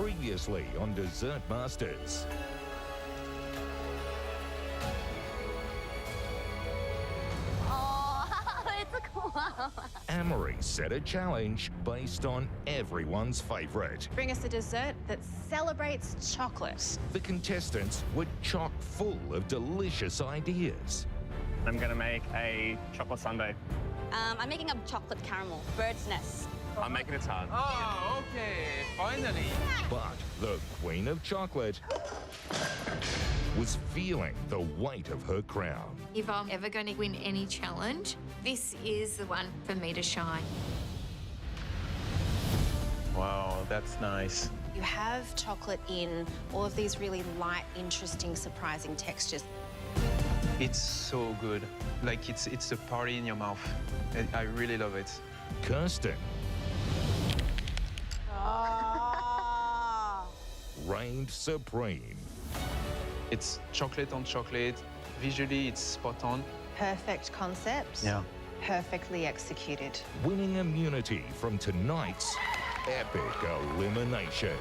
Previously on Dessert Masters. Amory set a challenge based on everyone's favourite. Bring us a dessert that celebrates chocolate. The contestants were chock full of delicious ideas. I'm going to make a chocolate sundae. I'm making a chocolate caramel, bird's nest. I'm making a tart. Oh, okay, finally. But the Queen of Chocolate was feeling the weight of her crown. If I'm ever going to win any challenge, this is the one for me to shine. Wow, that's nice. You have chocolate in all of these really light, interesting, surprising textures. It's so good. Like, it's a party in your mouth. I really love it. Kirsten reigned supreme. It's chocolate on chocolate. Visually, it's spot on. Perfect concept. Yeah. Perfectly executed. Winning immunity from tonight's epic elimination.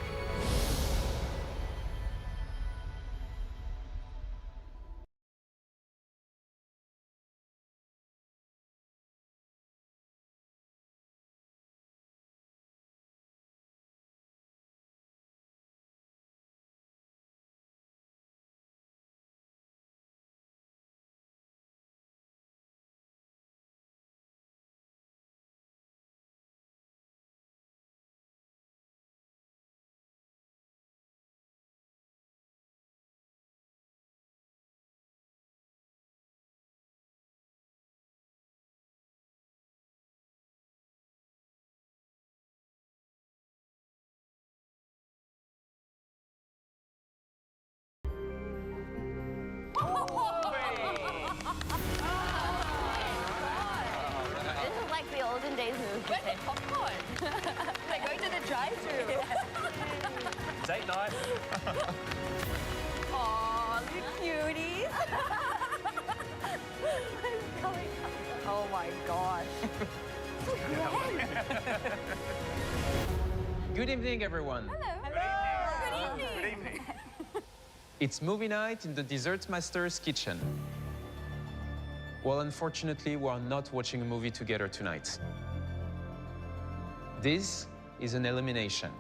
This is like the olden days movie. Where's the popcorn? Like going to the drive-thru. Date night. Aw, the cuties. What's going on? Oh my gosh. Good evening, everyone. Hello. Good evening. It's movie night in the Dessert Master's kitchen. Well, unfortunately, we are not watching a movie together tonight. This is an elimination.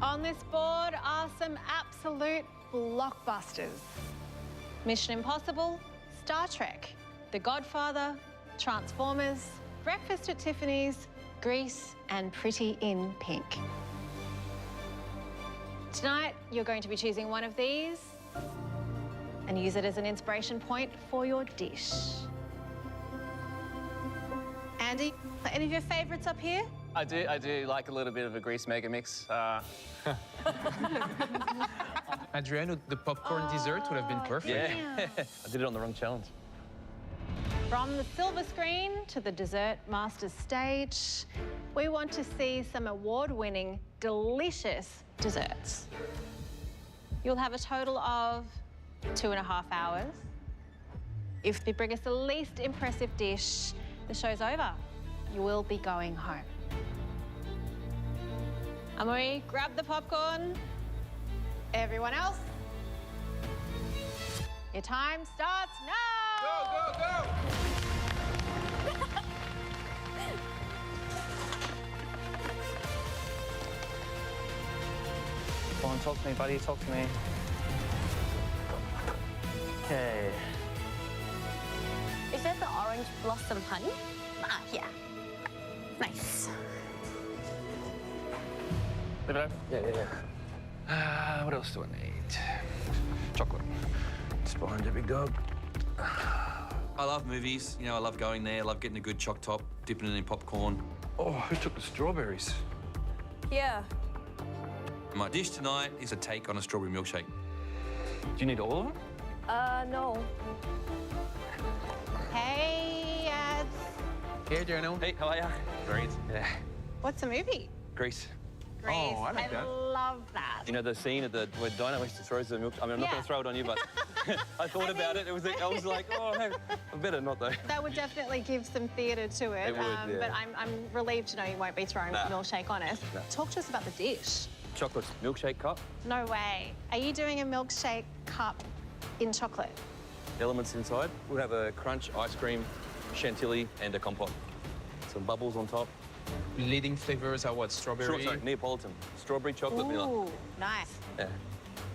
On this board are some absolute blockbusters. Mission Impossible, Star Trek, The Godfather, Transformers, Breakfast at Tiffany's, Grease, and Pretty in Pink. Tonight, you're going to be choosing one of these and use it as an inspiration point for your dish. Andy, are any of your favourites up here? I do like a little bit of a grease mega mix. Adriano, the popcorn dessert would have been perfect. Yeah, I did it on the wrong challenge. From the silver screen to the Dessert Masters stage, we want to see some award-winning, delicious desserts. You'll have a total of 2.5 hours. If you bring us the least impressive dish, the show's over. You will be going home. Amory, grab the popcorn. Everyone else, your time starts now! Go, go, go! Come on, talk to me, buddy. Talk to me. Okay. Is that the orange blossom honey? Ah, yeah. Nice. Leave it over? Yeah. What else do I need? Chocolate. It's behind you, big dog. I love movies. You know, I love going there. I love getting a good choc top, dipping it in popcorn. Oh, who took the strawberries? Yeah. My dish tonight is a take on a strawberry milkshake. Do you need all of them? No. Hey, Ads. Hey, Adriano. Hey, how are you? Great. Yeah. What's the movie? Grease. Grease. Oh, I like that. love that. You know the scene at the where Dinah throws the milk. I mean, I'm not Yeah. going to throw it on you, but I thought about it. I was like, oh, hey, I better not though. That would definitely give some theatre to it. It would, yeah. But I'm relieved to know you won't be throwing milkshake on us. Nah. Talk to us about the dish. Chocolate milkshake cup. No way. Are you doing a milkshake cup in chocolate? Elements inside. We'll have a crunch, ice cream, chantilly, and a compote. Some bubbles on top. Leading flavors are what? Strawberry? Sorry, Neapolitan. Strawberry, chocolate, vanilla. Ooh, nice. Yeah.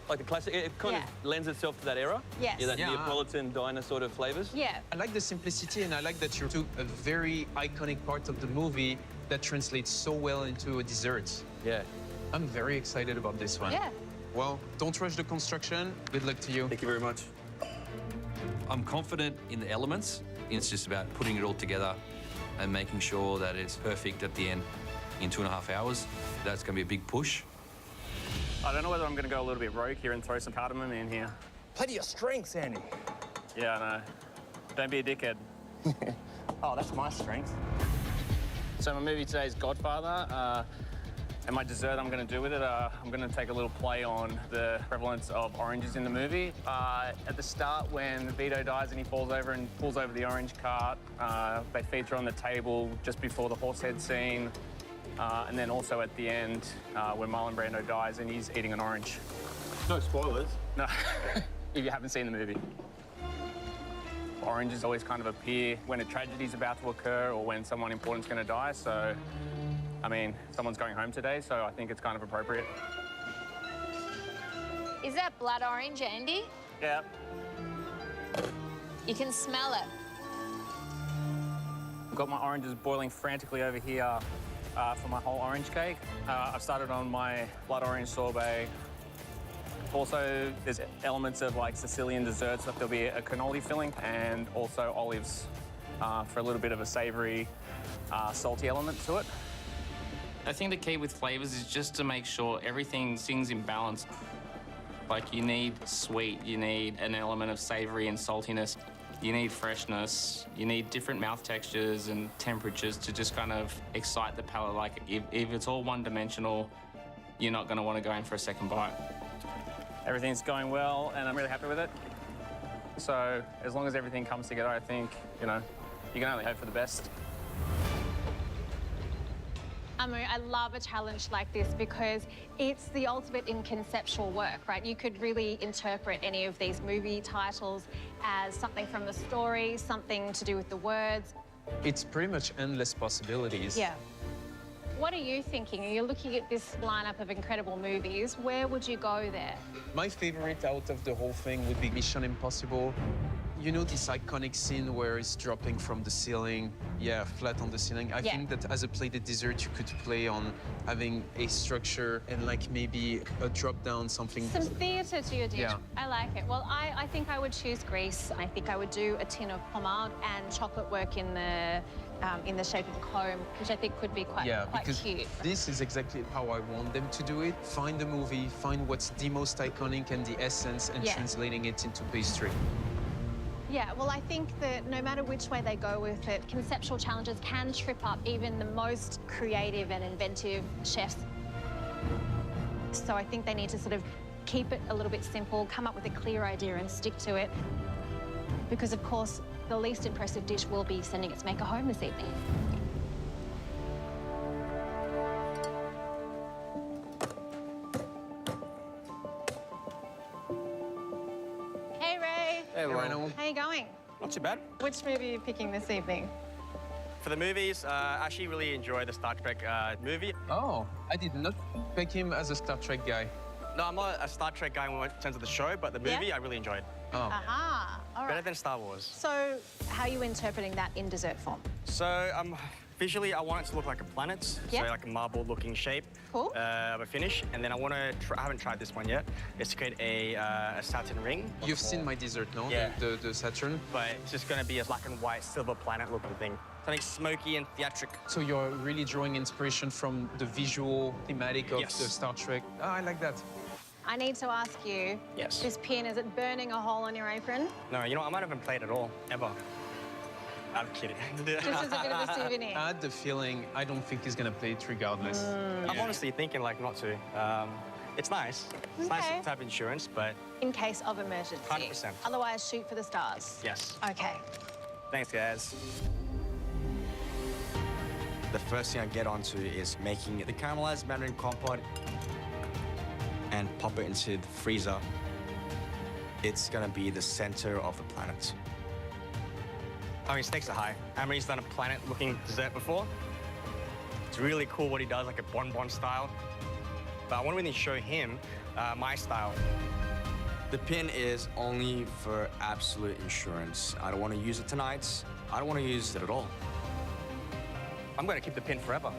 Like the classic, it kind of lends itself to that era. Yes. Yeah, that Yeah. Neapolitan diner sort of flavors. Yeah. I like the simplicity, and I like that you took a very iconic part of the movie that translates so well into a dessert. Yeah. I'm very excited about this one. Yeah. Well, don't rush the construction. Good luck to you. Thank you very much. I'm confident in the elements. It's just about putting it all together and making sure that it's perfect at the end in 2.5 hours. That's going to be a big push. I don't know whether I'm going to go a little bit rogue here and throw some cardamom in here. Play to your strengths, Andy. Yeah, I know. Don't be a dickhead. Oh, that's my strength. So my movie today is Godfather, and my dessert I'm going to do with it, I'm going to take a little play on the prevalence of oranges in the movie. At the start, when Vito dies and he falls over and pulls over the orange cart, they feature on the table just before the horse head scene. And then also at the end, when Marlon Brando dies and he's eating an orange. No spoilers. No, if you haven't seen the movie. Oranges always kind of appear when a tragedy's about to occur or when someone important's going to die. So, I mean, someone's going home today, so I think it's kind of appropriate. Is that blood orange, Andy? Yeah. You can smell it. I've got my oranges boiling frantically over here for my whole orange cake. I've started on my blood orange sorbet. Also, there's elements of like Sicilian desserts, like there'll be a cannoli filling and also olives for a little bit of a savoury, salty element to it. I think the key with flavours is just to make sure everything sings in balance. Like you need sweet, you need an element of savoury and saltiness. You need freshness, you need different mouth textures and temperatures to just kind of excite the palate. Like if it's all one-dimensional, you're not going to want to go in for a second bite. Everything's going well and I'm really happy with it. So as long as everything comes together, I think, you know, you can only hope for the best. I love a challenge like this because it's the ultimate in conceptual work, right? You could really interpret any of these movie titles as something from the story, something to do with the words. It's pretty much endless possibilities. Yeah. What are you thinking? You're looking at this lineup of incredible movies. Where would you go there? My favorite out of the whole thing would be Mission Impossible. You know this iconic scene where it's dropping from the ceiling? Yeah, flat on the ceiling. I think that as a plated dessert, you could play on having a structure and like maybe a drop down, something. Some theatre to your dish. Yeah. I like it. Well, I think I would choose Greece. I think I would do a tin of pomade and chocolate work in the shape of a comb, which I think could be quite because cute. This is exactly how I want them to do it. Find the movie, find what's the most iconic and the essence, and translating it into pastry. Yeah, well, I think that no matter which way they go with it, conceptual challenges can trip up even the most creative and inventive chefs. So I think they need to sort of keep it a little bit simple, come up with a clear idea and stick to it. Because, of course, the least impressive dish will be sending its maker home this evening. Hey, Ray. Hey, Reynold. How you going? Not too bad. Which movie are you picking this evening? For the movies, I actually really enjoy the Star Trek movie. Oh, I did not pick him as a Star Trek guy. No, I'm not a Star Trek guy in terms of the show, but the movie I really enjoyed. Oh. Aha, all Better right. than Star Wars. So how are you interpreting that in dessert form? So visually, I want it to look like a planet, so like a marble-looking shape Cool. of a finish. And then I want to I haven't tried this one yet, is to create a Saturn ring. You've seen my dessert, no? Yeah. The Saturn. But it's just going to be a black and white silver planet-looking thing. Something smoky and theatric. So you're really drawing inspiration from the visual thematic of Yes. the Star Trek. Oh, I like that. I need to ask you, Yes. this pin, is it burning a hole on your apron? No, you know, I might not even played at all, ever. I'm kidding. Just as a bit of a souvenir. I had the feeling I don't think he's gonna play it regardless. I'm honestly thinking like not to. It's nice. It's nice to have insurance, but... In case of emergency. 100%. Otherwise, shoot for the stars. Yes. Okay. Thanks, guys. The first thing I get onto is making the caramelized mandarin compote and pop it into the freezer. It's gonna be the center of the planet. I mean, stakes are high. Amory's done a planet-looking dessert before. It's really cool what he does, like a bonbon style. But I want to really show him my style. The pin is only for absolute insurance. I don't want to use it tonight. I don't want to use it at all. I'm going to keep the pin forever.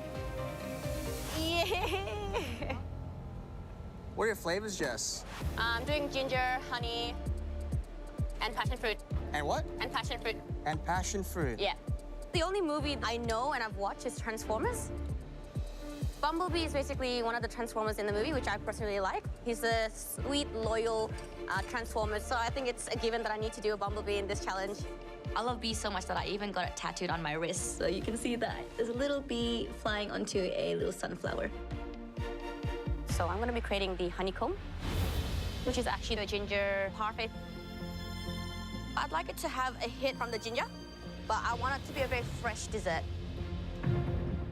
Yeah. What are your flavors, Jess? I'm doing ginger, honey, and passion fruit. And what? And passion fruit. And passion fruit. Yeah. The only movie I know and I've watched is Transformers. Bumblebee is basically one of the Transformers in the movie, which I personally like. He's a sweet, loyal Transformer, so I think it's a given that I need to do a Bumblebee in this challenge. I love bees so much that I even got it tattooed on my wrist. So you can see that there's a little bee flying onto a little sunflower. So I'm gonna be creating the honeycomb, which is actually the ginger parfait. I'd like it to have a hit from the ginger, but I want it to be a very fresh dessert.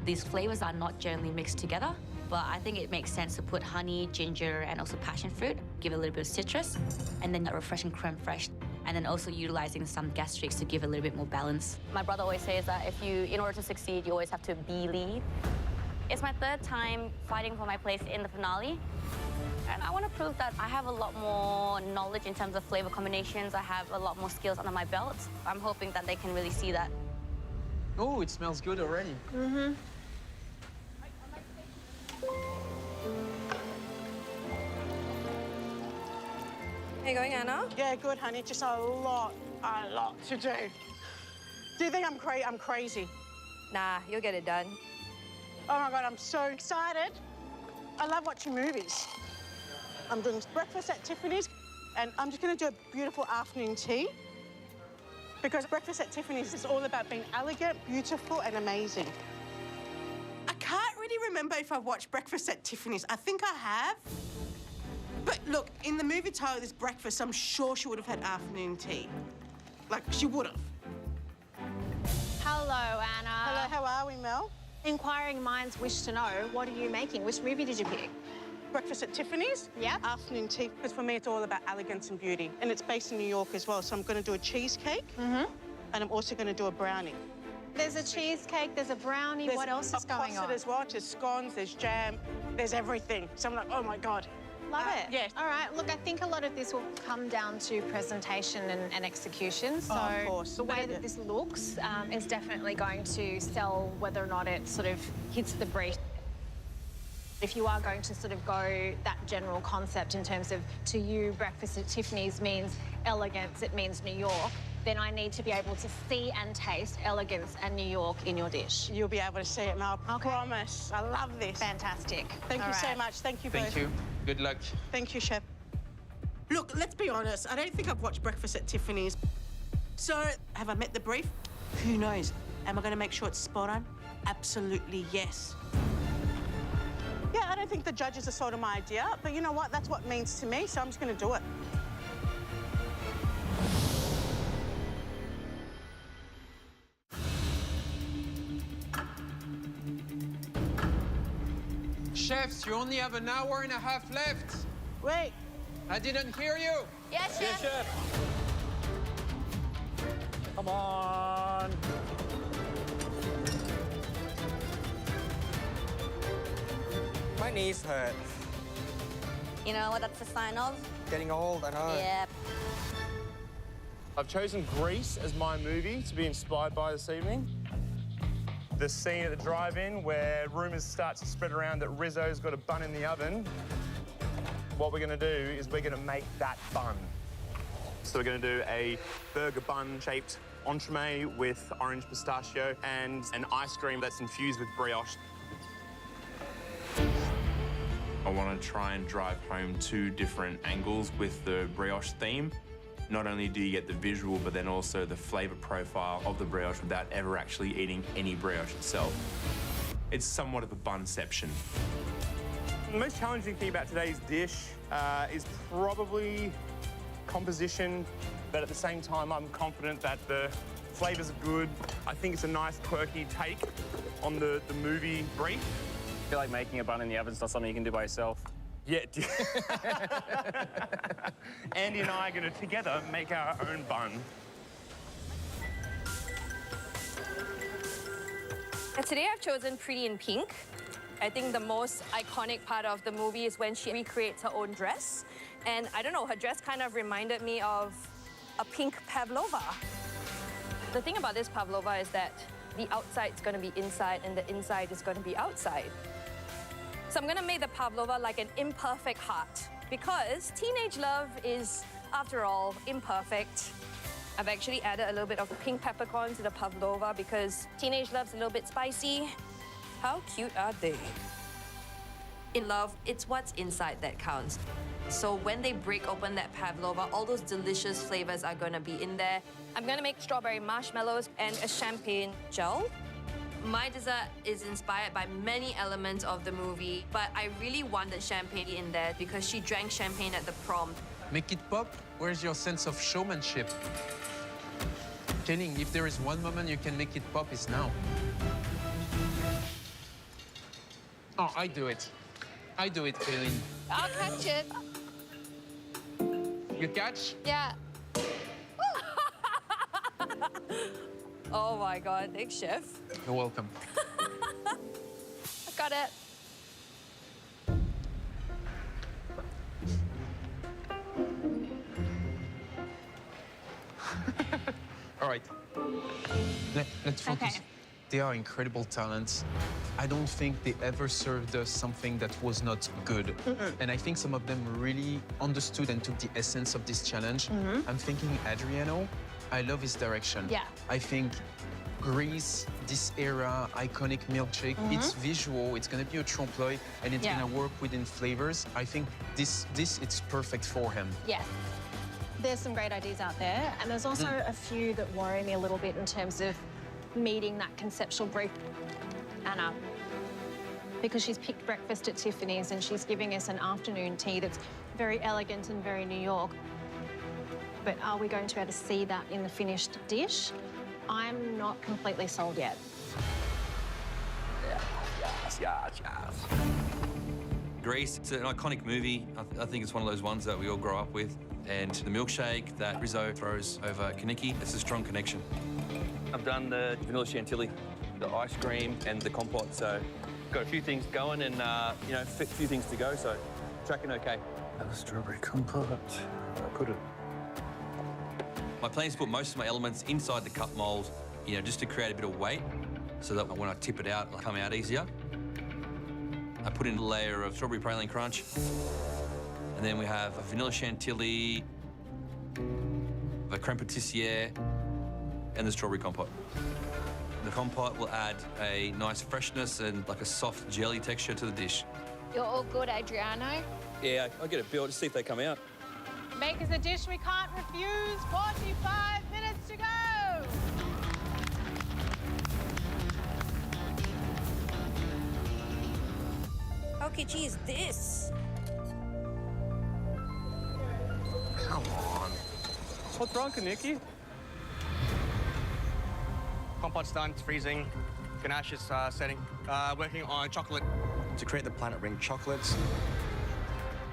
These flavors are not generally mixed together, but I think it makes sense to put honey, ginger, and also passion fruit, give it a little bit of citrus, and then a refreshing creme fraiche, and then also utilizing some gastrics to give a little bit more balance. My brother always says that in order to succeed, you always have to believe. It's my third time fighting for my place in the finale, and I want to prove that I have a lot more knowledge in terms of flavor combinations. I have a lot more skills under my belt. I'm hoping that they can really see that. Oh, it smells good already. Mm-hmm. How you going, Anna? Yeah, good, honey. Just a lot to do. Do you think I'm crazy? Nah, you'll get it done. Oh my God, I'm so excited. I love watching movies. I'm doing breakfast at Tiffany's, and I'm just gonna do a beautiful afternoon tea, because breakfast at Tiffany's is all about being elegant, beautiful, and amazing. I can't really remember if I've watched Breakfast at Tiffany's. I think I have. But look, in the movie title, there's breakfast. I'm sure she would have had afternoon tea. Like, she would have. Hello, Anna. Hello, how are we, Mel? Inquiring minds wish to know, what are you making? Which movie did you pick? Breakfast at Tiffany's. Yeah. Afternoon tea, because for me, it's all about elegance and beauty. And it's based in New York as well, so I'm going to do a cheesecake. Mm-hmm. And I'm also going to do a brownie. There's a cheesecake, there's a brownie. What else is going on? There's as well. There's scones, there's jam, there's everything. So I'm like, oh, my God. Love it. Yeah. All right. Look, I think a lot of this will come down to presentation and execution. So of course. the way that this looks is definitely going to sell whether or not it sort of hits the brief. If you are going to sort of go that general concept in terms of, to you, breakfast at Tiffany's means elegance, it means New York, then I need to be able to see and taste elegance and New York in your dish. You'll be able to see it, Mel. I promise. I love this. Fantastic. Thank you so much. Thank you both. Thank you. Good luck. Thank you, Chef. Look, let's be honest. I don't think I've watched Breakfast at Tiffany's. So, have I met the brief? Who knows? Am I going to make sure it's spot on? Absolutely yes. Yeah, I don't think the judges are sold on my idea, but you know what? That's what it means to me, so I'm just going to do it. Chefs, you only have an hour and a half left. Wait. I didn't hear you. Yes, Chef. Yes, Chef. Come on. My knees hurt. You know what that's a sign of? Getting old, I know. Yep. I've chosen Grease as my movie to be inspired by this evening. The scene at the drive-in where rumours start to spread around that Rizzo's got a bun in the oven. What we're going to do is we're going to make that bun. So we're going to do a burger bun-shaped entremet with orange pistachio and an ice cream that's infused with brioche. I want to try and drive home two different angles with the brioche theme. Not only do you get the visual, but then also the flavour profile of the brioche without ever actually eating any brioche itself. It's somewhat of a bunception. The most challenging thing about today's dish is probably composition, but at the same time, I'm confident that the flavours are good. I think it's a nice, quirky take on the movie brief. I feel like making a bun in the oven's not something you can do by yourself. Yeah. Andy and I are going to together make our own bun. Today I've chosen Pretty in Pink. I think the most iconic part of the movie is when she recreates her own dress. And I don't know, her dress kind of reminded me of a pink pavlova. The thing about this pavlova is that the outside's going to be inside and the inside is going to be outside. So I'm going to make the pavlova like an imperfect heart because teenage love is, after all, imperfect. I've actually added a little bit of pink peppercorn to the pavlova because teenage love's a little bit spicy. How cute are they? In love, it's what's inside that counts. So when they break open that pavlova, all those delicious flavors are gonna be in there. I'm gonna make strawberry marshmallows and a champagne gel. My dessert is inspired by many elements of the movie, but I really wanted champagne in there because she drank champagne at the prom. Make it pop? Where's your sense of showmanship? Kay-Lene, if there is one moment you can make it pop, it's now. Oh, I do it. I do it, Kay-Lene. I'll catch it. You catch? Yeah. Oh my God, thanks, chef. You're welcome. I got it. All right. Let's focus. Okay. They are incredible talents. I don't think they ever served us something that was not good. And I think some of them really understood and took the essence of this challenge. I'm thinking Adriano. I love his direction. Yeah. I think Greece, this era, iconic milkshake, it's visual, it's gonna be a trompe-l'oeil, and it's gonna work within flavors. I think this it's perfect for him. Yeah. There's some great ideas out there, and there's also a few that worry me a little bit in terms of meeting that conceptual brief. Anna, because she's picked breakfast at Tiffany's and she's giving us an afternoon tea that's very elegant and very New York. But are we going to be able to see that in the finished dish? I'm not completely sold yet. Yes. Grease, it's an iconic movie. I think it's one of those ones that we all grow up with. And the milkshake that Rizzo throws over Kaniki, it's a strong connection. I've done the vanilla chantilly, the ice cream, and the compote. So got a few things going and, you know, a few things to go. So tracking okay. The strawberry compote. I put it. My plan is to put most of my elements inside the cup mold, you know, just to create a bit of weight so that when I tip it out, it'll come out easier. I put in a layer of strawberry praline crunch. And then we have a vanilla chantilly, a creme patissiere, and the strawberry compote. The compote will add a nice freshness and like a soft jelly texture to the dish. You're all good, Adriano. Yeah, I'll get a bill to see if they come out. Make us a dish we can't refuse. 45 minutes to go. How kitschy is this? Come on. What's wrong, Kaniki? Compote's done, it's freezing. Ganache is setting. Working on chocolate. To create the planet ring chocolates,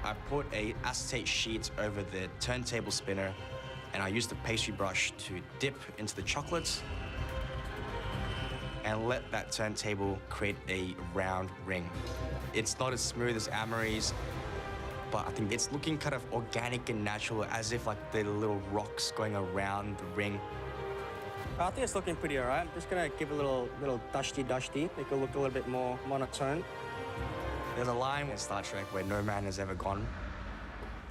I put a acetate sheet over the turntable spinner, and I used the pastry brush to dip into the chocolates and let that turntable create a round ring. It's not as smooth as Amory's, but I think it's looking kind of organic and natural, as if like the little rocks going around the ring. I think it's looking pretty all right. I'm just gonna give a little dusty, make it look a little bit more monotone. There's a line in Star Trek where no man has ever gone.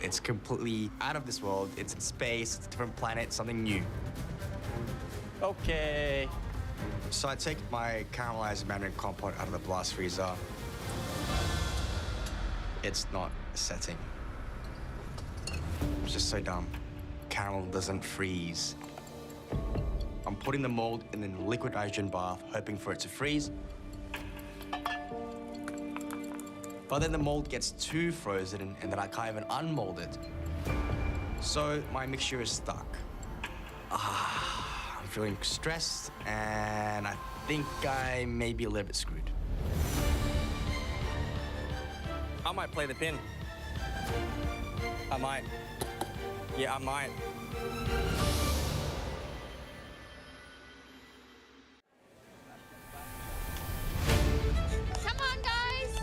It's completely out of this world. It's in space, it's a different planet, something new. Okay. So I take my caramelized mandarin compote out of the blast freezer. It's not setting. It's just so dumb. Caramel doesn't freeze. I'm putting the mold in a liquid nitrogen bath, hoping for it to freeze. But then the mold gets too frozen and then I can't even unmold it. So my mixture is stuck. I'm feeling stressed and I think I may be a little bit screwed. I might play the pin. I might. Yeah, I might. Come on, guys.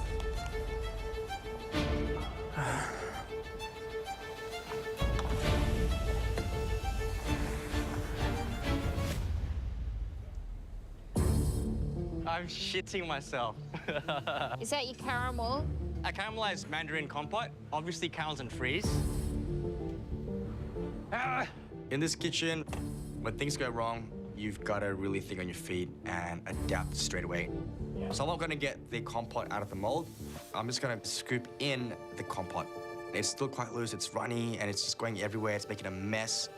I'm shitting myself. Is that your caramel? A caramelized mandarin compote, obviously caramels and freeze. In this kitchen, when things go wrong, you've got to really think on your feet and adapt straight away. So I'm not gonna get the compote out of the mold. I'm just gonna scoop in the compote. It's still quite loose, it's runny, and it's just going everywhere. It's making a mess.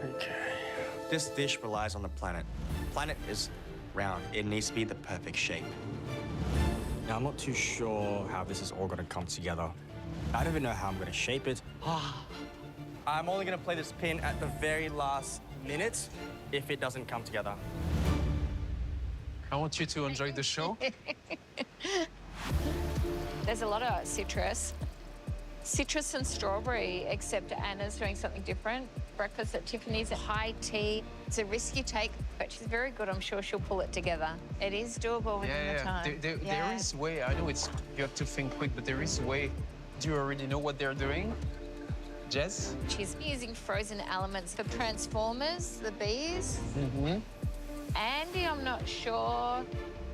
Okay. This dish relies on the planet. The planet is round. It needs to be the perfect shape. Now, I'm not too sure how this is all gonna come together. I don't even know how I'm gonna shape it. I'm only gonna play this pin at the very last minute if it doesn't come together. I want you to enjoy the show. There's a lot of citrus. Citrus and strawberry, except Anna's doing something different. Breakfast at Tiffany's, high tea. It's a risk you take, but she's very good. I'm sure she'll pull it together. It is doable within the time. There is way. I know you have to think quick, but there is way. Do you already know what they're doing? Jess? She's using frozen elements for transformers, the bees. Andy, I'm not sure.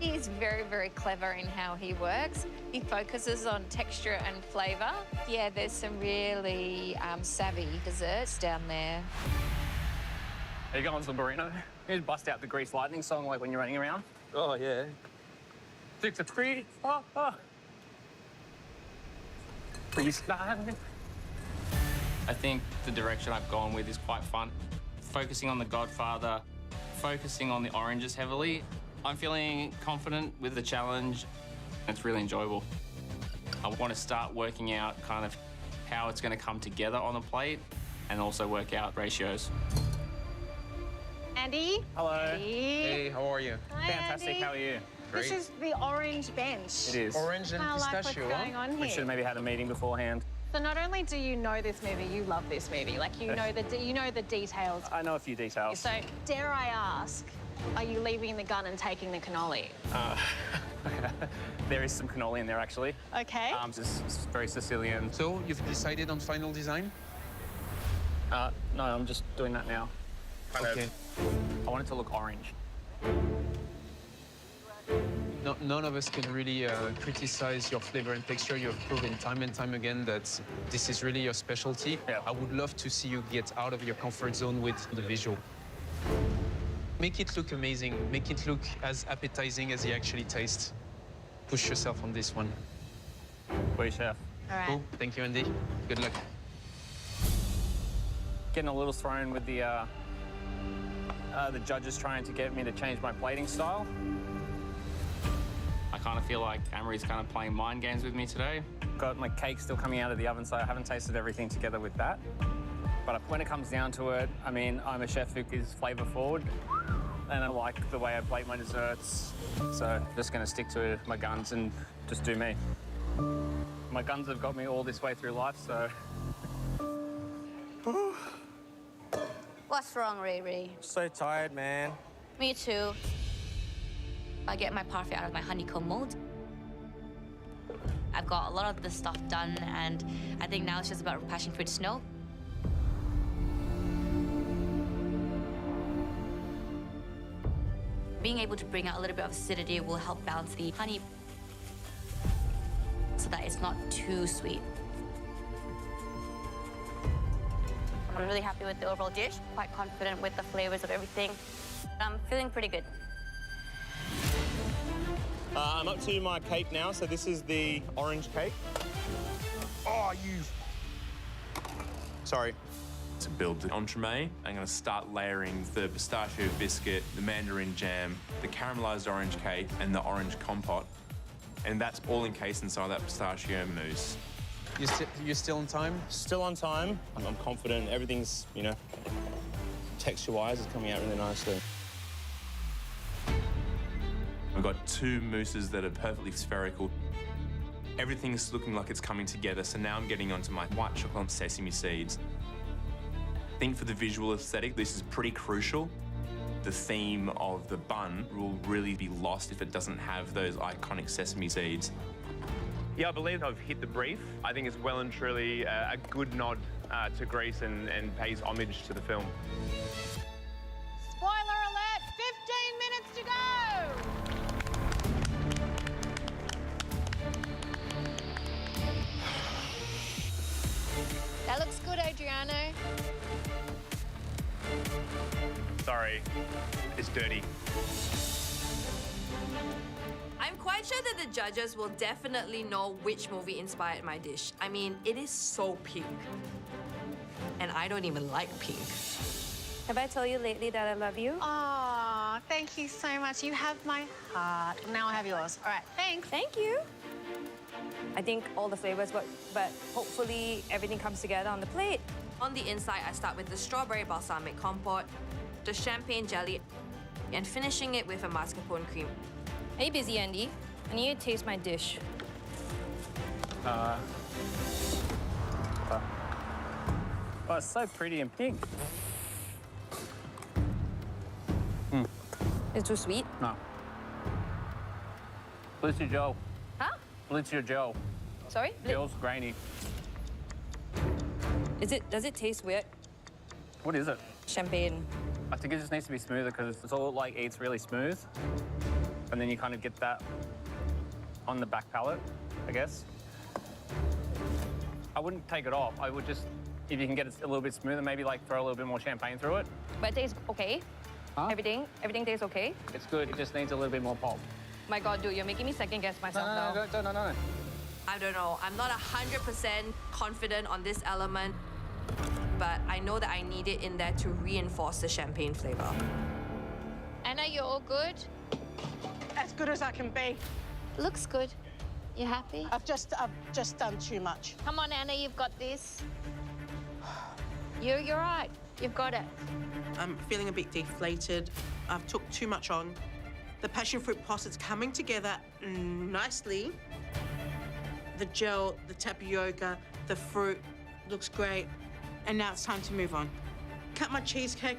He's very, very clever in how he works. He focuses on texture and flavour. Yeah, there's some really savvy desserts down there. Are you going to the burrito? You just bust out the Grease Lightning song like when you're running around. Oh, yeah. 6 to 3. Grease Lightning. I think the direction I've gone with is quite fun. Focusing on the Godfather, focusing on the oranges heavily. I'm feeling confident with the challenge. It's really enjoyable. I want to start working out kind of how it's going to come together on the plate and also work out ratios. Andy? Hello. Andy. Hey, how are you? Hi, Fantastic, Andy. how are you? This is the orange bench. It is. Orange and I like pistachio. what's going on We here. should have maybe had a meeting beforehand. So not only do you know this movie, you love this movie. Like you know the details. I know a few details. So dare I ask, are you leaving the gun and taking the cannoli? There is some cannoli in there, actually. Okay. Just very Sicilian. So you've decided on final design? No, I'm just doing that now. Okay. I want it to look orange. No, none of us can really criticize your flavor and texture. You've proven time and time again that this is really your specialty. Yeah. I would love to see you get out of your comfort zone with the visual. Make it look amazing. Make it look as appetizing as it actually tastes. Push yourself on this one. Oui, chef. All right. Cool. Thank you, Andy. Good luck. Getting a little thrown with the judges trying to get me to change my plating style. I kind of feel like Amory's kind of playing mind games with me today. Got my cake still coming out of the oven, so I haven't tasted everything together with that. But when it comes down to it, I mean, I'm a chef who is flavor forward, and I like the way I plate my desserts. So I'm just gonna stick to my guns and just do me. My guns have got me all this way through life, so. What's wrong, Riri? So tired, man. Me too. I get my parfait out of my honeycomb mold. I've got a lot of the stuff done, and I think now it's just about passion fruit snow. Being able to bring out a little bit of acidity will help balance the honey so that it's not too sweet. I'm really happy with the overall dish, quite confident with the flavors of everything. I'm feeling pretty good. I'm up to my cake now, so this is the orange cake. Oh, Sorry. To build the entremet, I'm going to start layering the pistachio biscuit, the mandarin jam, the caramelized orange cake, and the orange compote. and that's all encased inside that pistachio mousse. You're still on time? Still on time. I'm confident. Everything's, you know, texture-wise is coming out really nicely. We've got two mousses that are perfectly spherical. Everything is looking like it's coming together, so now I'm getting onto my white chocolate and sesame seeds. I think for the visual aesthetic, this is pretty crucial. The theme of the bun will really be lost if it doesn't have those iconic sesame seeds. Yeah, I believe I've hit the brief. I think it's well and truly a good nod to Greece and pays homage to the film. Spoiler alert, 15 minutes to go! That looks good, Adriano. Sorry, it's dirty. I'm quite sure that the judges will definitely know which movie inspired my dish. I mean, it is so pink. And I don't even like pink. Have I told you lately that I love you? Aw, thank you so much. You have my heart. Now I have yours. All right, thanks. Thank you. I think all the flavors work, but hopefully everything comes together on the plate. On the inside, I start with the strawberry balsamic compote, the champagne jelly, and finishing it with a mascarpone cream. Hey, busy Andy. I need to taste my dish. Oh, it's so pretty and pink. It's too sweet? No. Blitz your Joe. Huh? Blitz your Joe. Sorry? Joe's grainy. Does it taste weird? What is it? Champagne. I think it just needs to be smoother because it's all like eats really smooth. And then you kind of get that on the back palate, I guess. I wouldn't take it off. I would just, if you can get it a little bit smoother, maybe like throw a little bit more champagne through it. But it tastes okay? Huh? Everything tastes okay? It's good. It just needs a little bit more pulp. My God, dude, you're making me second guess myself now. No. I don't know. I'm not 100% confident on this element, but I know that I need it in there to reinforce the champagne flavor. Anna, you're all good? As good as I can be. Looks good. You happy? I've just done too much. Come on, Anna, you've got this. You're right. You've got it. I'm feeling a bit deflated. I've took too much on. The passion fruit posset's coming together nicely. The gel, the tapioca, the fruit looks great. And now it's time to move on. Cut my cheesecake.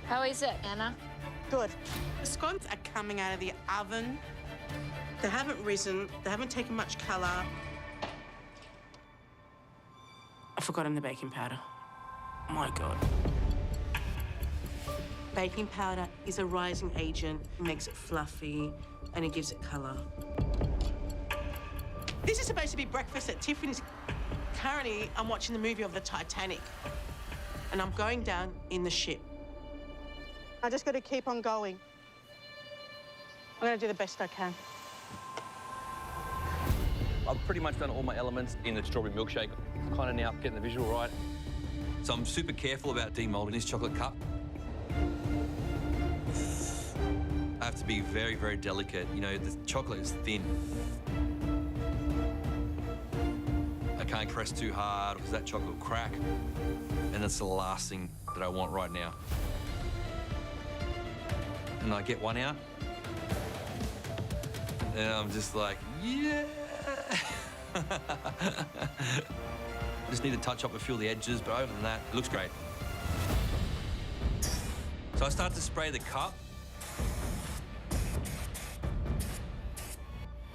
How is it, Anna? Good. The scones are coming out of the oven. They haven't risen. They haven't taken much colour. I've forgotten the baking powder. My God. Baking powder is a rising agent. It makes it fluffy and it gives it colour. This is supposed to be breakfast at Tiffany's. Currently, I'm watching the movie of the Titanic and I'm going down in the ship. I just got to keep on going. I'm going to do the best I can. I've pretty much done all my elements in the strawberry milkshake. Kind of now getting the visual right. So I'm super careful about demolding this chocolate cup. I have to be very, very delicate. You know, the chocolate is thin. I can't press too hard because that chocolate will crack. And that's the last thing that I want right now. And I get one out. And I'm just like, yeah. Just need to touch up a few of the edges, but other than that, it looks great. So I start to spray the cup.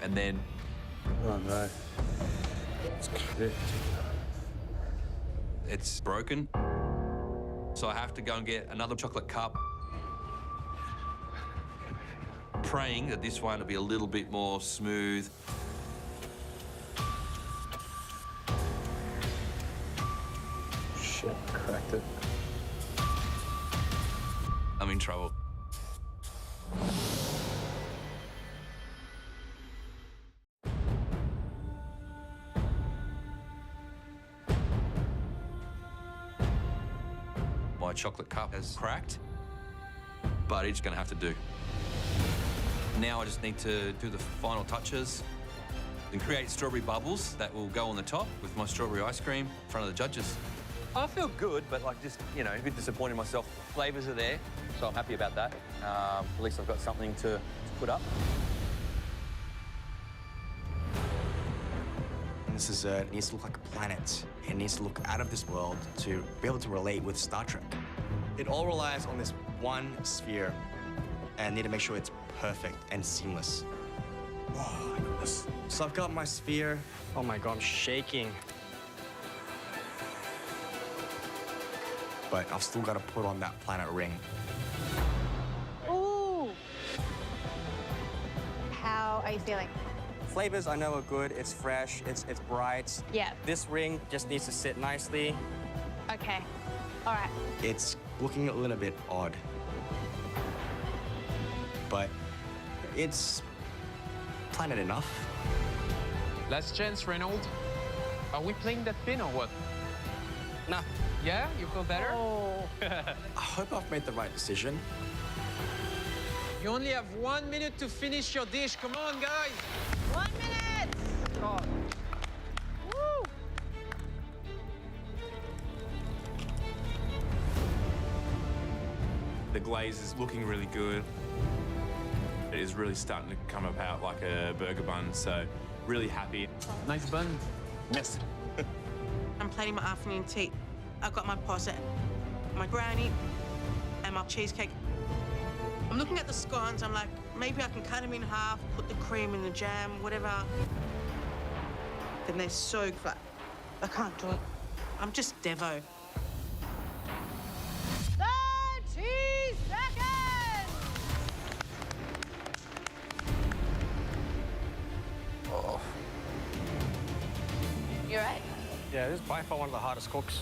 And then... Oh, no. It's cracked. It's broken. So I have to go and get another chocolate cup, praying that this one will be a little bit more smooth. Shit, cracked it. I'm in trouble. My chocolate cup has cracked, but it's gonna have to do. Now I just need to do the final touches and create strawberry bubbles that will go on the top with my strawberry ice cream in front of the judges. I feel good, but like just, you know, a bit disappointed in myself. Flavours are there, so I'm happy about that. At least I've got something to put up. This dessert needs to look like a planet. It needs to look out of this world to be able to relate with Star Trek. It all relies on this one sphere, and I need to make sure it's perfect and seamless. Oh, my goodness. So I've got my sphere. Oh my God, I'm shaking. But I've still got to put on that planet ring. Ooh. How are you feeling? Flavors I know are good. It's fresh, it's bright. Yeah. This ring just needs to sit nicely. Okay. All right. It's looking a little bit odd. But it's planet enough. Last chance, Reynold. Are we playing that pin or what? Nah. Yeah? You feel better? Oh. I hope I've made the right decision. You only have 1 minute to finish your dish. Come on, guys. 1 minute! God. Woo! The glaze is looking really good. It is really starting to come about like a burger bun, so really happy. Nice bun. Yes. I'm planning my afternoon tea. I've got my posset, my granny, and my cheesecake. I'm looking at the scones. I'm like, maybe I can cut them in half, put the cream in the jam, whatever. Then they're so flat. I can't do it. I'm just Devo. 30 seconds! Oh. You all right? Yeah, this is by far one of the hardest cooks.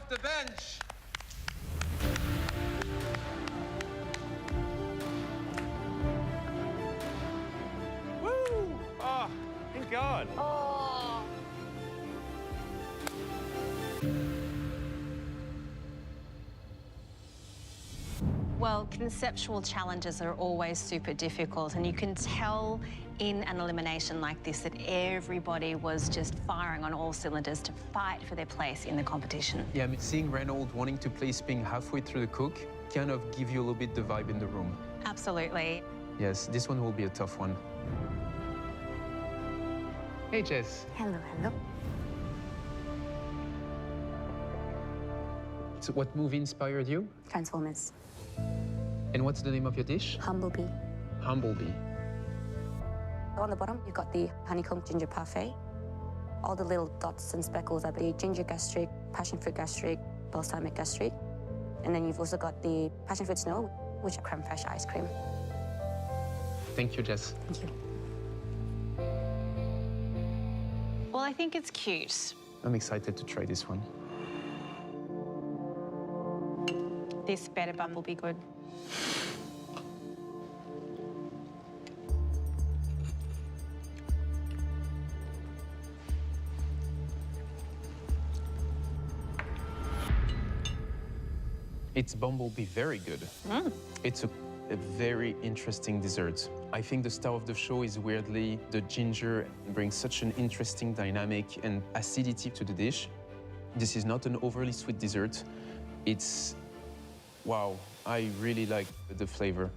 The bench. Woo! Oh, thank God. Oh. Well, conceptual challenges are always super difficult, and you can tell in an elimination like this that everybody was just firing on all cylinders to fight for their place in the competition. Yeah, I mean, seeing Reynold wanting to play spin halfway through the cook kind of give you a little bit the vibe in the room. Absolutely. Yes, this one will be a tough one. Hey, Jess. Hello, hello. So what movie inspired you? Transformers. And what's the name of your dish? Humblebee. Humblebee. On the bottom, you've got the honeycomb ginger parfait. All the little dots and speckles are the ginger gastric, passion fruit gastric, balsamic gastric. And then you've also got the passion fruit snow, which is creme fraiche ice cream. Thank you, Jess. Thank you. Well, I think it's cute. I'm excited to try this one. This better bun will be good. It's Bumblebee very good. It's a very interesting dessert. I think the star of the show is weirdly the ginger brings such an interesting dynamic and acidity to the dish. This is not an overly sweet dessert. It's, wow, I really like the flavor.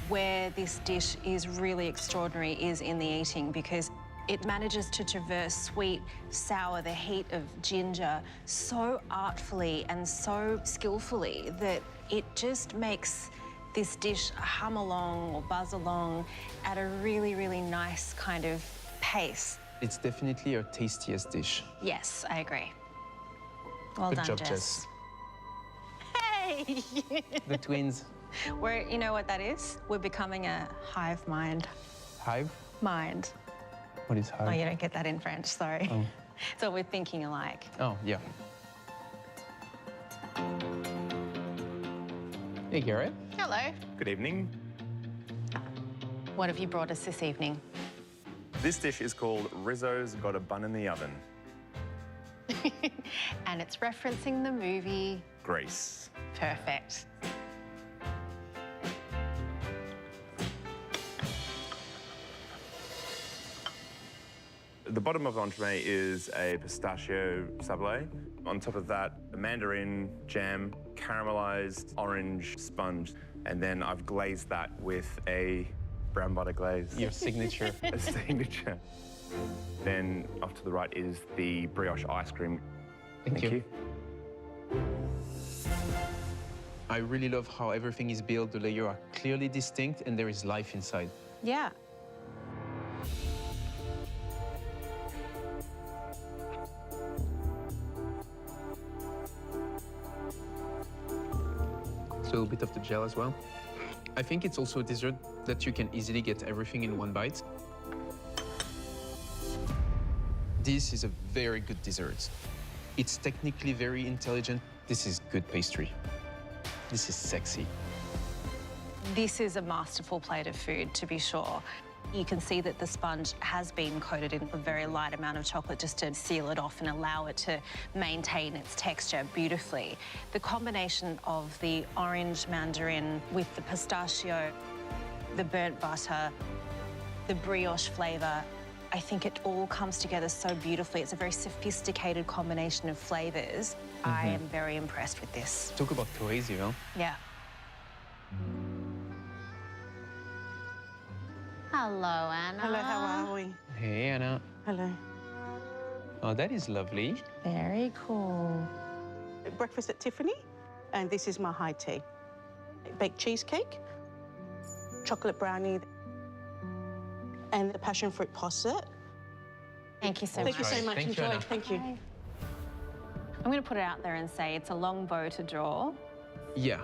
Where this dish is really extraordinary is in the eating, because it manages to traverse sweet, sour, the heat of ginger so artfully and so skillfully that it just makes this dish hum along or buzz along at a really, really nice kind of pace. It's definitely our tastiest dish. Yes, I agree. Well Good done, job, Jess. Hey! The twins. You know what that is? We're becoming a hive mind. Hive? mind. What is hard? Oh, you don't get that in French, sorry. Oh. So we're thinking alike. Oh, yeah. Hey, Gareth. Hello. Good evening. What have you brought us this evening? This dish is called Rizzo's Got a Bun in the Oven. And it's referencing the movie. Grace. Perfect. The bottom of the entremet is a pistachio sablé. On top of that, a mandarin jam, caramelized orange sponge, and then I've glazed that with a brown butter glaze. Your signature. A signature. Then off to the right is the brioche ice cream. Thank you. I really love how everything is built. The layers are clearly distinct and there is life inside. Yeah. So a little bit of the gel as well. I think it's also a dessert that you can easily get everything in one bite. This is a very good dessert. It's technically very intelligent. This is good pastry. This is sexy. This is a masterful plate of food, to be sure. You can see that the sponge has been coated in a very light amount of chocolate just to seal it off and allow it to maintain its texture beautifully. The combination of the orange mandarin with the pistachio, the burnt butter, the brioche flavour, I think it all comes together so beautifully. It's a very sophisticated combination of flavours. I am very impressed with this. Talk about cohesive, huh? Yeah. Hello, Anna. Hello, how are we? Hey, Anna. Hello. Oh, that is lovely. Very cool. Breakfast at Tiffany, and this is my high tea. Baked cheesecake, chocolate brownie, and the passion fruit posset. Thank you so Thank much. you so much. Thank you, Enjoy. Anna. Thank you. I'm going to put it out there and say it's a long bow to draw. Yeah.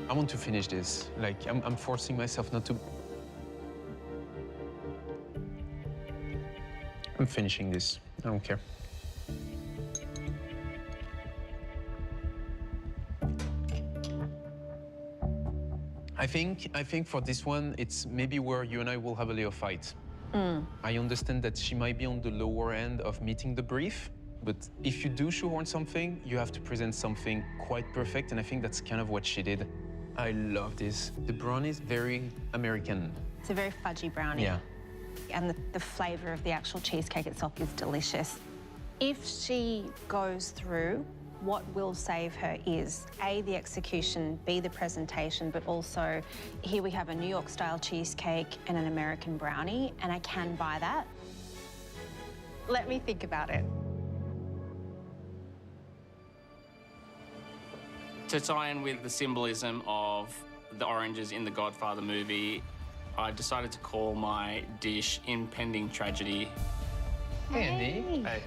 I want to finish this. Like, I'm forcing myself not to. I'm finishing this. I don't care. I think for this one, it's maybe where you and I will have a little fight. I understand that she might be on the lower end of meeting the brief, but if you do shoehorn something, you have to present something quite perfect, and I think that's kind of what she did. I love this. The brownie is very American. It's a very fudgy brownie. Yeah. And the flavour of the actual cheesecake itself is delicious. If she goes through, what will save her is A, the execution, B, the presentation, but also here we have a New York style cheesecake and an American brownie, and I can buy that. Let me think about it. To tie in with the symbolism of the oranges in the Godfather movie, I decided to call my dish Impending Tragedy. Hey, Andy. Hey.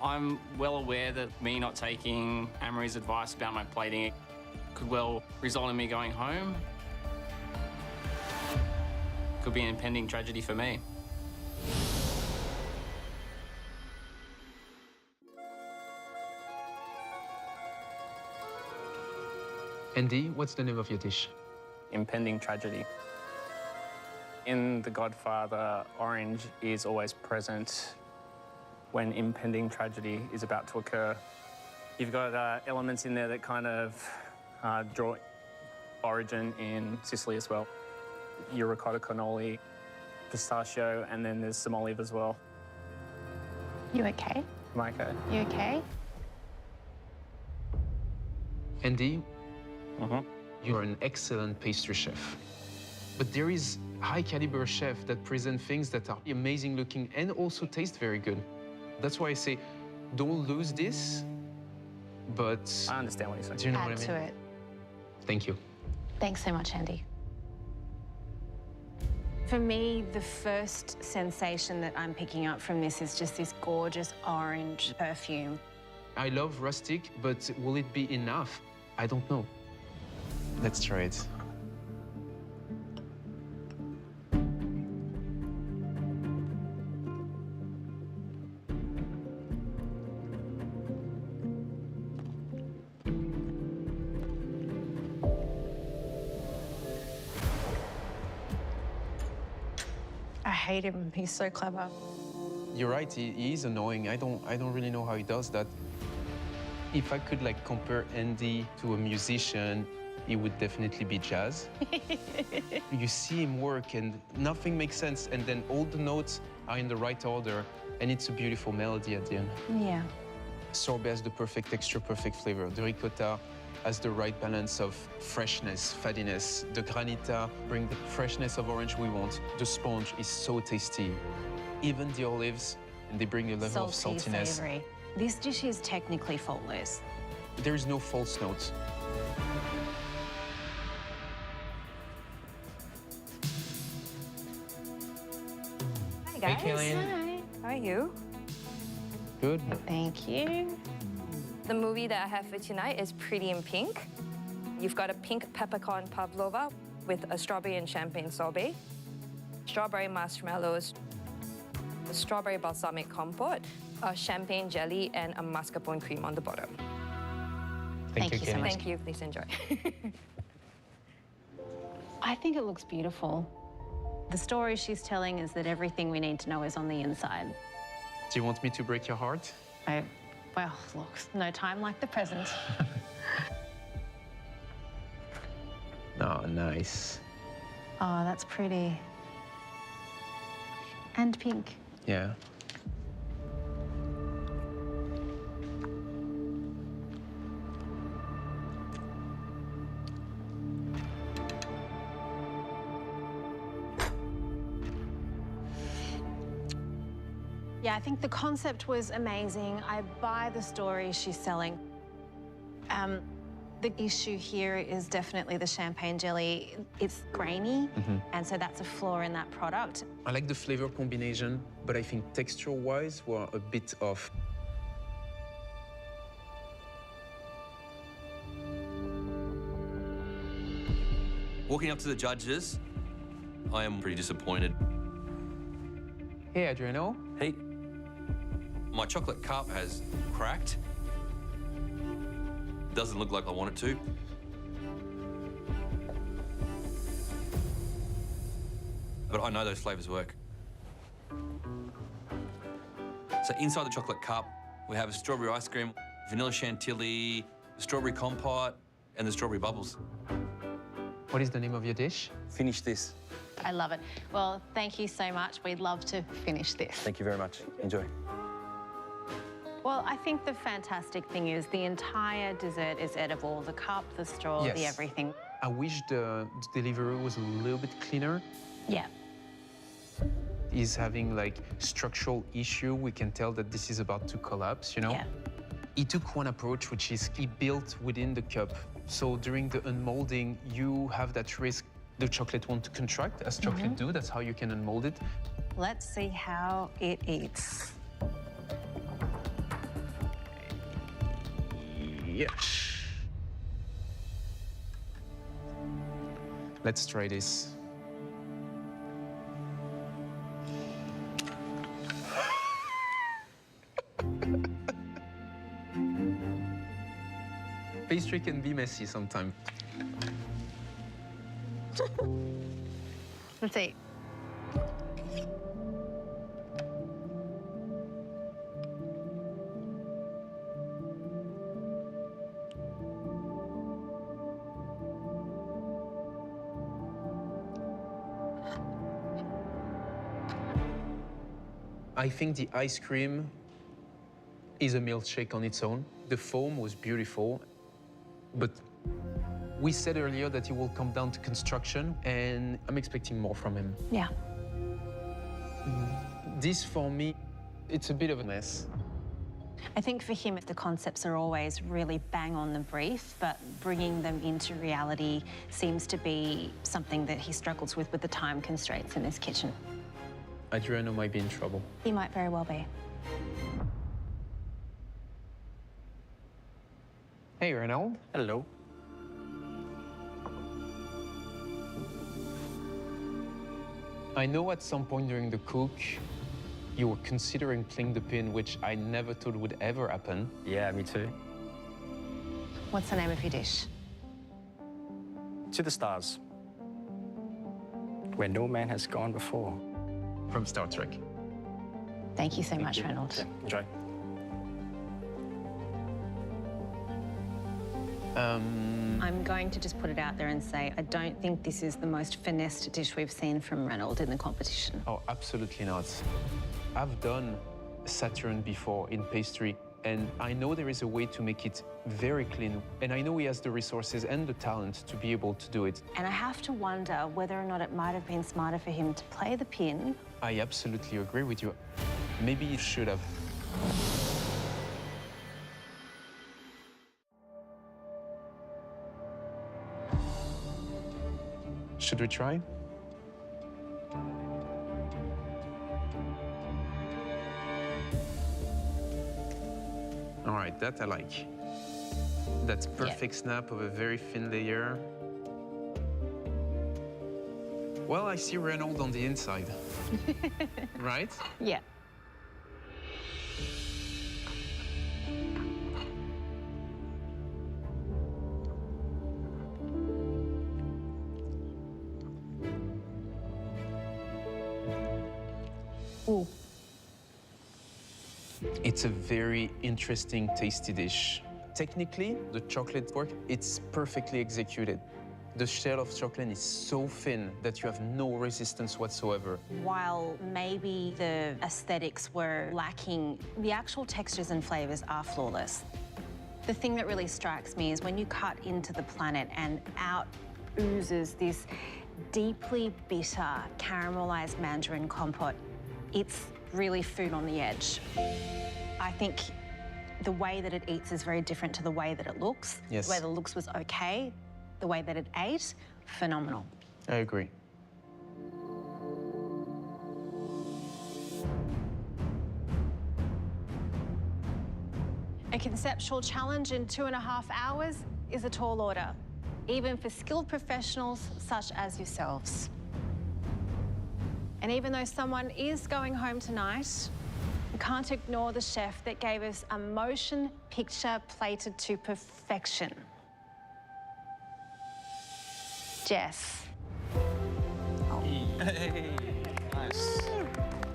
I'm well aware that me not taking Amory's advice about my plating could well result in me going home. Could be an impending tragedy for me. Andy, what's the name of your dish? Impending tragedy. In The Godfather, orange is always present when impending tragedy is about to occur. You've got elements in there that kind of draw origin in Sicily as well. Your ricotta cannoli, pistachio, and then there's some olive as well. You okay? Am I okay? You okay? Andy, you're an excellent pastry chef. But there is high caliber chef that present things that are amazing looking and also taste very good. That's why I say, don't lose this, but... I understand what you're saying. Do you know Add what I mean? to it. Thank you. Thanks so much, Andy. For me, the first sensation that I'm picking up from this is just this gorgeous orange perfume. I love rustic, but will it be enough? I don't know. Let's try it. I hate him. He's so clever. You're right, he is annoying. I don't really know how he does that. If I could like compare Andy to a musician, it would definitely be Jazz. You see him work and nothing makes sense, and then all the notes are in the right order, and it's a beautiful melody at the end. Yeah. Sorbet has the perfect texture, perfect flavor. The ricotta has the right balance of freshness, fattiness. The granita brings the freshness of orange we want. The sponge is so tasty. Even the olives, and they bring a level of saltiness. Savoury. This dish is technically faultless. There is no false notes. Hi, guys. Hey, Kay-Lene. Hi. How are you? Good. Thank you. The movie that I have for tonight is Pretty in Pink. You've got a pink peppercorn pavlova with a strawberry and champagne sorbet, strawberry marshmallows, a strawberry balsamic compote, a champagne jelly, and a mascarpone cream on the bottom. Thank you so much. Thank you. Please enjoy. I think it looks beautiful. The story she's telling is that everything we need to know is on the inside. Do you want me to break your heart? Well, look, no time like the present. Oh, nice. Oh, that's pretty. And pink. Yeah. Yeah, I think the concept was amazing. I buy the story she's selling. The issue here is definitely the champagne jelly. It's grainy, and so that's a flaw in that product. I like the flavor combination, but I think texture-wise, we're a bit off. Walking up to the judges, I am pretty disappointed. Hey, Adriano. Hey. My chocolate cup has cracked. Doesn't look like I want it to. But I know those flavors work. So inside the chocolate cup, we have a strawberry ice cream, vanilla chantilly, strawberry compote, and the strawberry bubbles. What is the name of your dish? Finish this. I love it. Well, thank you so much. We'd love to finish this. Thank you very much. Enjoy. Well, I think the fantastic thing is the entire dessert is edible. The cup, the straw, the everything. I wish the delivery was a little bit cleaner. Yeah. He's having like structural issue. We can tell that this is about to collapse, you know? Yeah. He took one approach, which is he built within the cup. So during the unmolding, you have that risk the chocolate won't contract, as chocolate do. That's how you can unmold it. Let's see how it eats. Yes. Let's try this. Pastry can be messy sometimes. Let's see. I think the ice cream is a milkshake on its own. The foam was beautiful, but we said earlier that it will come down to construction, and I'm expecting more from him. Yeah. This, for me, it's a bit of a mess. I think for him, the concepts are always really bang on the brief, but bringing them into reality seems to be something that he struggles with the time constraints in his kitchen. Adriano might be in trouble. He might very well be. Hey, Reynold. Hello. I know at some point during the cook, you were considering playing the pin, which I never thought would ever happen. Yeah, me too. What's the name of your dish? To the Stars, where no man has gone before. From Star Trek. Thank you so much, you. Reynold. Yeah, enjoy. I'm going to just put it out there and say I don't think this is the most finessed dish we've seen from Reynold in the competition. Oh, absolutely not. I've done Saturn before in pastry, and I know there is a way to make it very clean, and I know he has the resources and the talent to be able to do it. And I have to wonder whether or not it might have been smarter for him to play the pin. I absolutely agree with you. Maybe he should have. Should we try? All right, that I like. That's perfect snap of a very thin layer. Well, I see Reynold on the inside. Right? Yeah. Ooh. It's a very interesting, tasty dish. Technically, the chocolate work, it's perfectly executed. The shell of chocolate is so thin that you have no resistance whatsoever. While maybe the aesthetics were lacking, the actual textures and flavors are flawless. The thing that really strikes me is when you cut into the planet and out oozes this deeply bitter caramelized mandarin compote. It's really food on the edge. I think the way that it eats is very different to the way that it looks. Yes. The way that it looks was okay. The way that it ate, phenomenal. I agree. A conceptual challenge in 2.5 hours is a tall order, even for skilled professionals such as yourselves. And even though someone is going home tonight, you can't ignore the chef that gave us a motion picture plated to perfection. Jess. Hey, nice.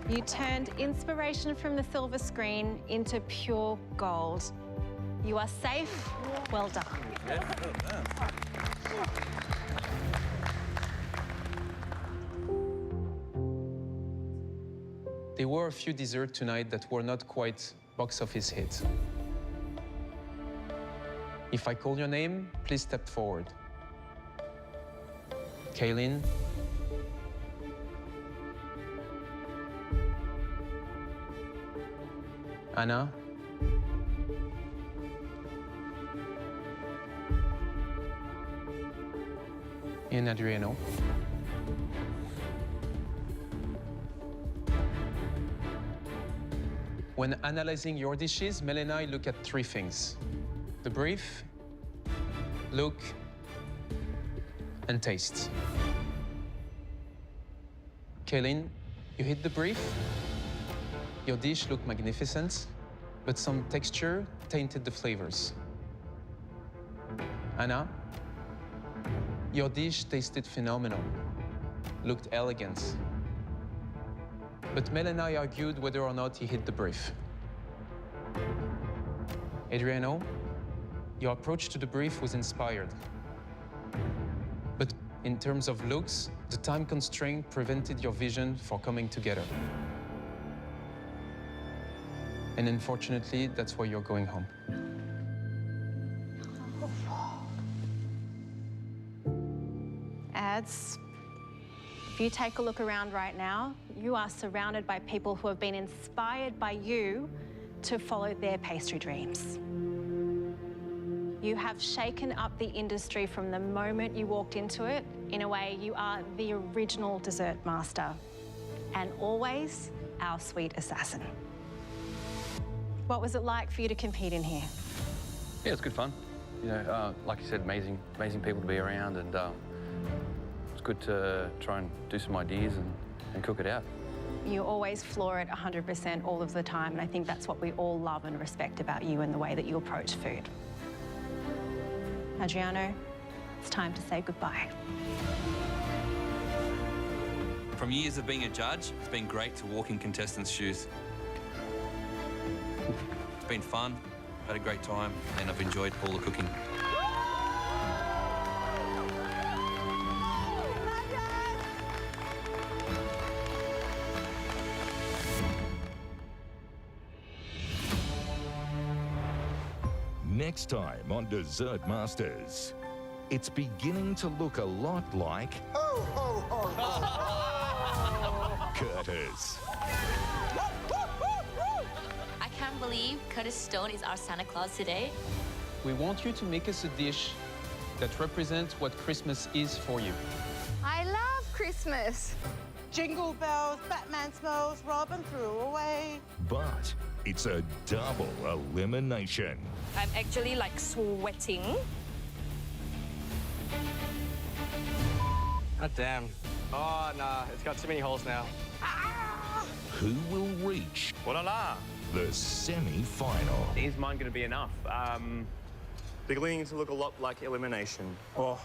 You turned inspiration from the silver screen into pure gold. You are safe. Well done. There were a few desserts tonight that were not quite box office hits. If I call your name, please step forward. Kay-Lene. Anna. And Adriano. When analyzing your dishes, Mel and I look at 3 things: the brief, look, and taste. Kay-Lene, you hit the brief. Your dish looked magnificent, but some texture tainted the flavors. Anna, your dish tasted phenomenal, looked elegant. But Mel and I argued whether or not he hit the brief. Adriano, your approach to the brief was inspired. But in terms of looks, the time constraint prevented your vision for coming together. And unfortunately, that's why you're going home. Ads. If you take a look around right now, you are surrounded by people who have been inspired by you to follow their pastry dreams. You have shaken up the industry from the moment you walked into it. In a way, you are the original dessert master and always our sweet assassin. What was it like for you to compete in here? Yeah, it's good fun. You know, like you said, amazing people to be around, and it's good to try and do some ideas and cook it out. You always floor it 100% all of the time, and I think that's what we all love and respect about you and the way that you approach food. Adriano, it's time to say goodbye. From years of being a judge, it's been great to walk in contestants' shoes. It's been fun, had a great time, and I've enjoyed all the cooking. Next time on Dessert Masters, it's beginning to look a lot like Curtis. I can't believe Curtis Stone is our Santa Claus today. We want you to make us a dish that represents what Christmas is for you. I love Christmas. Jingle bells, Batman smells, Robin threw away. But it's a double elimination. I'm actually like sweating. God damn. Oh, nah, it's got too many holes now. Who will reach the semi-final? Is mine going to be enough? Beginning to look a lot like Elimination. Oh.